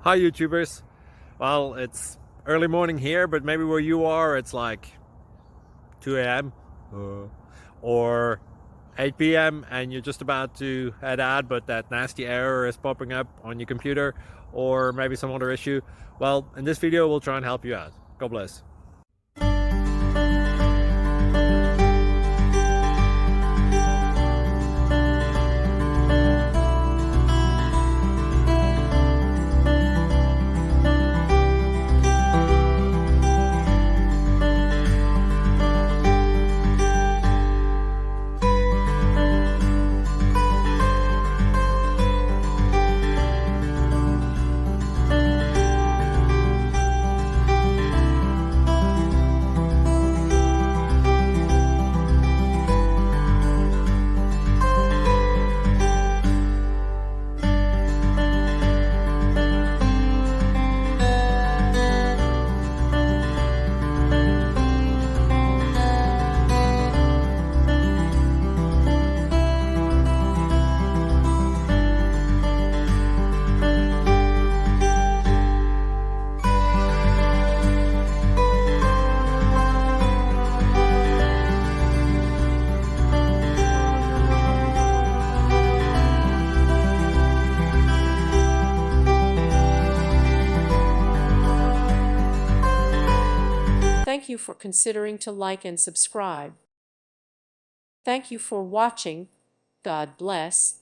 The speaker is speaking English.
Hi YouTubers. Well, it's early morning here, but maybe where you are it's like 2 a.m. Or 8 p.m. and you're just about to head out, but that nasty error is popping up on your computer, or maybe some other issue. Well, in this video we'll try and help you out. God bless. Thank you for considering to like and subscribe. Thank you for watching. God bless.